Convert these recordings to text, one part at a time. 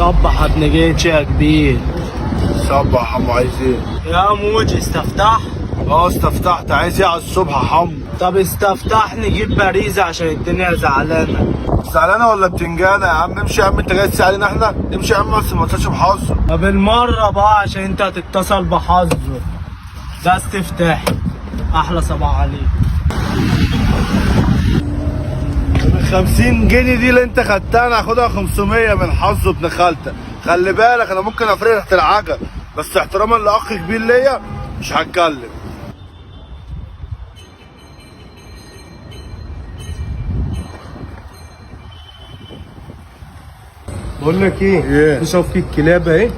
صبح ابن جيتش يا كبير. صبح يا حمو، عايز ايه؟ يا موج استفتح. استفتحت. عايز ايه على الصبح يا حمو؟ طب استفتح نجيب باريزة عشان الدنيا زعلانة. زعلانه ولا بتنجانه يا عم؟ امشي يا عم، انت جاي تساعدنا احنا؟ امشي يا عم بس ما تنساش بحظه. طب المرة بقى عشان انت هتتصل بحظه. ده استفتاح. احلى صباح عليك. ال 50 جنيه دي اللي انت خدتها انا هاخدها 500 من حظه ابن خالتك. خلي بالك انا ممكن افرق تحت العجل، بس احتراما لاخ كبير ليا مش هتكلم. بقول لك ايه؟ في صفقة كلاب اهي،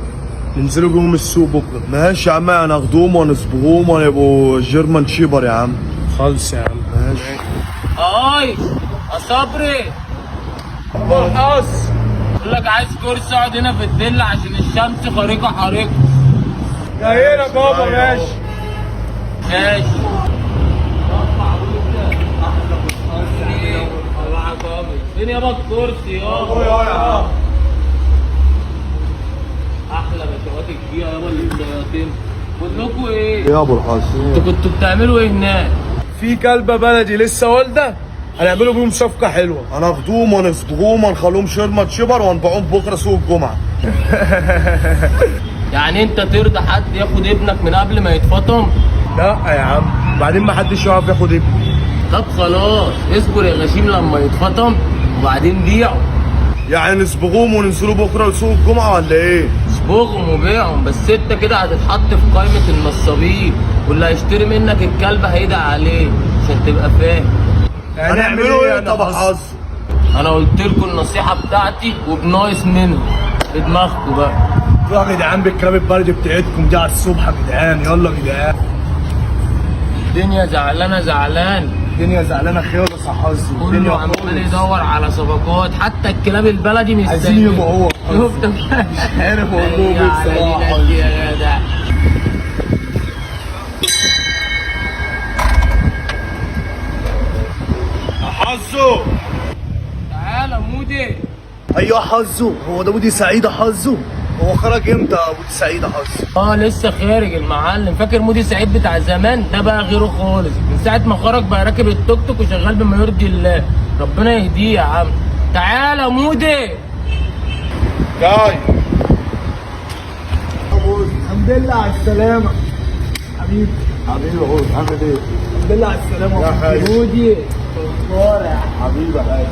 ننزلوا بيهم السوق بكره. ماشي يا عم، هناخدوهم ونصبغوهم ونبقوا جيرمان شيبر يا عم. خالص يا عم. ماشي. اي يا صبري حظ. بقول لك عايز كرسي اقعد هنا في الظل عشان الشمس خارقه حارقه. جايين بابا. ماشي ماشي. فين يابا الكرسي يابا؟ احلى بشوات الجيع يابا اللي بشواتين. بقول لكم ايه؟ يا ابو الحظ، انتوا كنتوا بتعملوا ايه هناك؟ في كلبة بلدي لسه والدة، هنعملوا بيهم صفقة حلوة. هناخدوهم ونصبغوهم ونخلوهم شيرمان شيبر ونبيعوهم بكره سوق الجمعه. يعني انت ترضى حد ياخد ابنك من قبل ما يتفطم؟ لا يا عم، بعدين ما حدش يعرف ياخد ابني. طب خلاص اصبر يا غشيم لما يتفطم وبعدين بيعه. يعني نصبغوهم وننزلوا بكره لسوق الجمعه ولا ايه؟ اصبغهم وبيعهم، بس انت كده هتتحط في قائمة النصابين، واللي هيشتري منك الكلب هيدعي عليه عشان تبقى فاهم. هنعملوا ايه طب حظ؟ انا قلت لكم النصيحة بتاعتي وبناقص منها بدماغكم بقى. يا جدعان بالكلام البلدي بتاعتكم دي على الصبح يا جدعان، يلا يا جدعان. الدنيا زعلانة زعلان. الدنيا زعلانة خالص يا حظ. كله عمال يدور على صفقات، حتى الكلاب البلدي مش عايزين يبقوا هو. شفت مش عارف اقول لهم ايه بصراحة. يا جدع حظه. تعالى مودي. ايوه حظه، هو ده ودي سعيد حظه. هو خرج امتى ودي سعيد حظه؟ لسه خارج المعلم. فاكر مودي سعيد بتاع زمان؟ ده بقى غيره خالص. من ساعة ما خرج بقى راكب التوك توك وشغال بما يرضي الله. ربنا يهديه يا عم. تعالى مودي. جاي. الحمد لله على السلامة حبيبي. حبيبي اهو، عامل ايه؟ الحمد لله على السلامة يا حبيبي. مودي حبيبي يا حاج.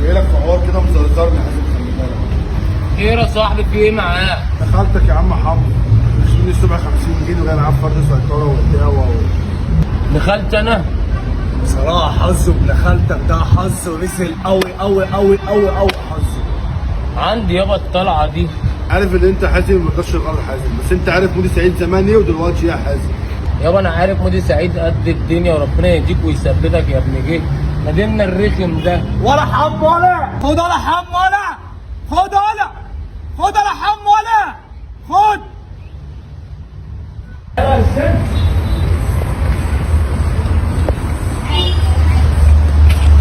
جاي لك في حوار كده مزرزرني، حاسس خلي بالك. خير يا صاحبي، في ايه معاك؟ دخلتك يا عم حمو، مشيني الصبح 50 جنيه وجاي معاه فرد سيطره وبتاع دخلت انا. بصراحة حظ ابن خالتك ده حظ ونزل قوي قوي قوي قوي قوي حظ. عندي يابا الطلعة دي. عارف ان انت حازم ما تقدرش الارض حازم، بس انت عارف مودي سعيد زمان ايه ودلوقتي ايه يا حازم. يابا انا عارف مودي سعيد قد الدنيا، وربنا يهديك ويثبتك يا ابن جه. مديننا الرخم ده. ولا حم ولا خد، ولا حم ولا خد، ولا خد، ولا حم ولا خد.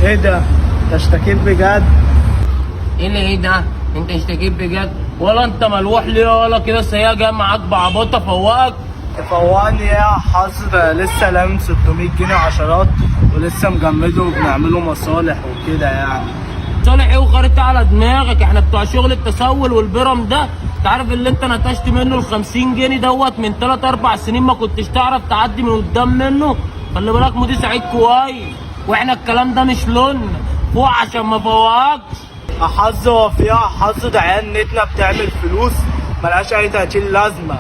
ايه ده؟ انت اشتكيت بجد؟ ايه اللي ايه ده؟ انت اشتكيت بجد؟ ولا انت ملوح ليه ولا كده؟ سيئة جايه معاك بعبطة فوقك؟ تفوقني ايه يا حظ؟ ده لسه لام 600 جنيه عشرات ولسه مجمده وبنعمله مصالح وكده يعني. صالح ايه وخارطة على دماغك؟ احنا بتوع شغل التسول والبرم ده. انت عارف اللي انت نتشت منه ال 50 جنيه دوت من 3 4 سنين ما كنتش تعرف تعدي من قدام منه. خلي بالك مودي سعيد كويس، واحنا الكلام ده مش لون فوق عشان ما فوقكش. حظ هو فيها حظ؟ ده عيال نتنا بتعمل فلوس ملهاش اي 30 لازمه.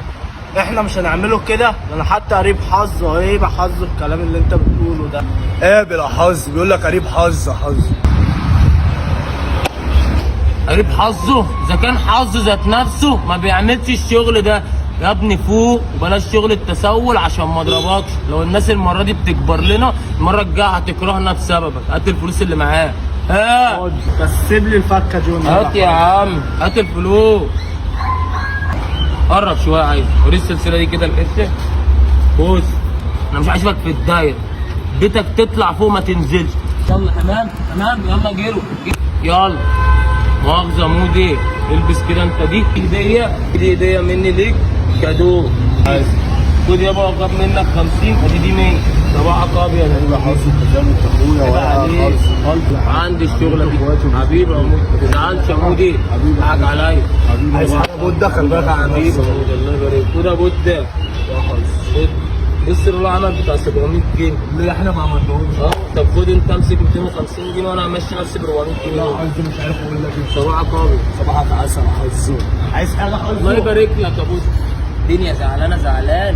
احنا مش هنعمله كده. ده انا حتى قريب حظ. هو ايه بقى حظ الكلام اللي انت بتقوله ده؟ قابل يا حظ، بيقول لك قريب حظ حظ. قريب حظه؟ اذا كان حظ ذات نفسه ما بيعملش الشغل ده. يا ابني فوق وبلاش شغل التسول عشان ما اضربكش. لو الناس المره دي بتكبر لنا، المره الجايه هتكرهنا بسببك. هات الفلوس اللي معاك. بس سيب لي الفكه جون. هات يا عم، هات الفلوس. قرب شويه، عايز وري السلسله دي كده القشه. بص انا مش عايزك في الدايره، بيتك تطلع فوق ما تنزلش. يلا امام امام، يلا جيرو يلا. مؤاخذه مودي، البس كده انت دي هديه مني ليك كادو. خد يابا غاب منك 50 ادي دي 100. صباحك ابيض حبيبي حظ التزام انت اخويا ولا خالص. عندي الشغله دي حبيبي يا عمود. ما تزعلش يا عمودي، حاج عليا حبيبي عايز حاجه بود خلي بالك يا حبيبي عميد. يا عمود. الله يبارك. خد يا بود ده. خد. بص العمل بتاع 700 جنيه. اللي احنا ما عملناهوش. طب خد انت امسك 250 جنيه وانا همشي نفسي ب 400 جنيه. حظ مش عارف اقول لك ايه. صباحك ابيض. صباحك عسل يا حظ. عايز حاجه حظ؟ الله يبارك لك يا بود. الدنيا زعلانه زعلان.